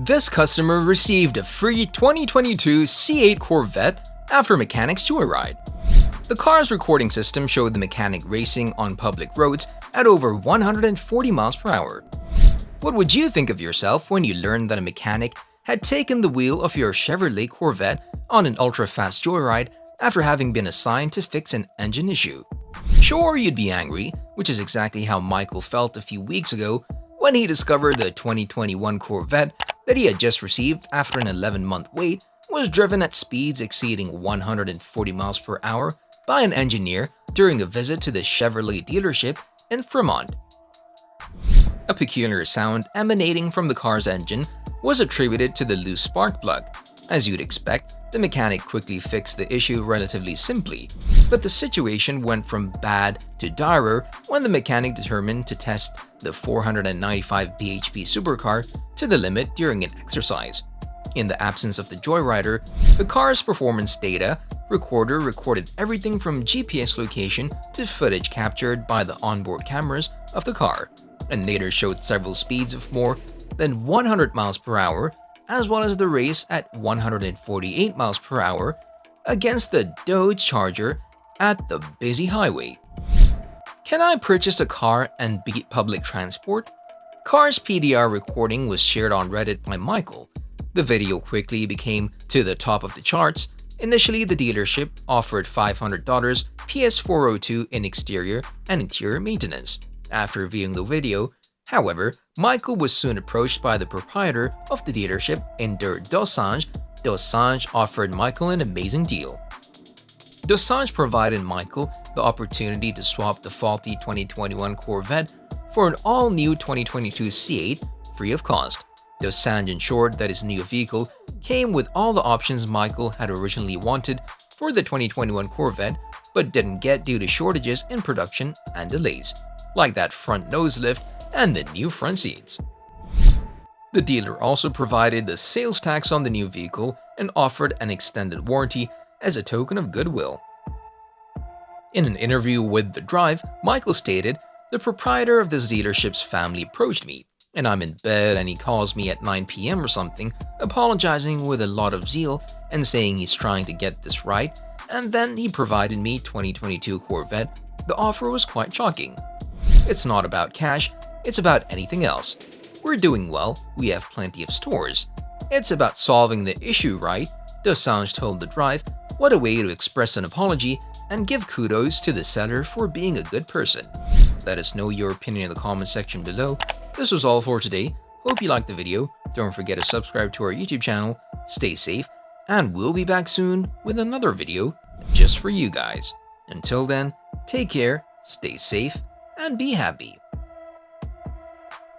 This customer received a free 2022 C8 Corvette after mechanics Joyride. The car's recording system showed the mechanic racing on public roads at over 140 miles per hour. What would you think of yourself when you learned that a mechanic had taken the wheel of your Chevrolet Corvette on an ultra-fast joyride after having been assigned to fix an engine issue? Sure, you'd be angry, which is exactly how Michael felt a few weeks ago when he discovered the 2021 Corvette that he had just received after an 11-month wait was driven at speeds exceeding 140 miles per hour by an engineer during a visit to the Chevrolet dealership in Fremont. A peculiar sound emanating from the car's engine was attributed to the loose spark plug. As you'd expect, the mechanic quickly fixed the issue relatively simply, but the situation went from bad to dire when the mechanic determined to test the 495 bhp supercar to the limit during an exercise. In the absence of the Joyrider, the car's performance data recorder recorded everything from GPS location to footage captured by the onboard cameras of the car, and later showed several speeds of more than 100 miles per hour, as well as the race at 148 miles per hour against the Dodge Charger at the busy highway. Can I purchase a car and beat public transport? Car's PDR recording was shared on Reddit by Michael. The video quickly became to the top of the charts. Initially, the dealership offered $500 PS402 in exterior and interior maintenance. After viewing the video, however, Michael was soon approached by the proprietor of the dealership in Dosange. Dosange offered Michael an amazing deal. Dosange provided Michael the opportunity to swap the faulty 2021 Corvette for an all-new 2022 C8 free of cost. Dosange ensured that his new vehicle came with all the options Michael had originally wanted for the 2021 Corvette but didn't get due to shortages in production and delays, like that front nose lift and the new front seats. The dealer also provided the sales tax on the new vehicle and offered an extended warranty as a token of goodwill. In an interview with The Drive, Michael stated, "The proprietor of this dealership's family approached me, and I'm in bed and he calls me at 9 p.m. or something, apologizing with a lot of zeal and saying he's trying to get this right, and then he provided me 2022 Corvette. The offer was quite shocking. It's not about cash, it's about anything else. We're doing well, we have plenty of stores. It's about solving the issue, right?" Dosange told The Drive. What a way to express an apology and give kudos to the seller for being a good person. Let us know your opinion in the comment section below. This was all for today. Hope you liked the video. Don't forget to subscribe to our YouTube channel. Stay safe, and we'll be back soon with another video just for you guys. Until then, take care, stay safe, and be happy.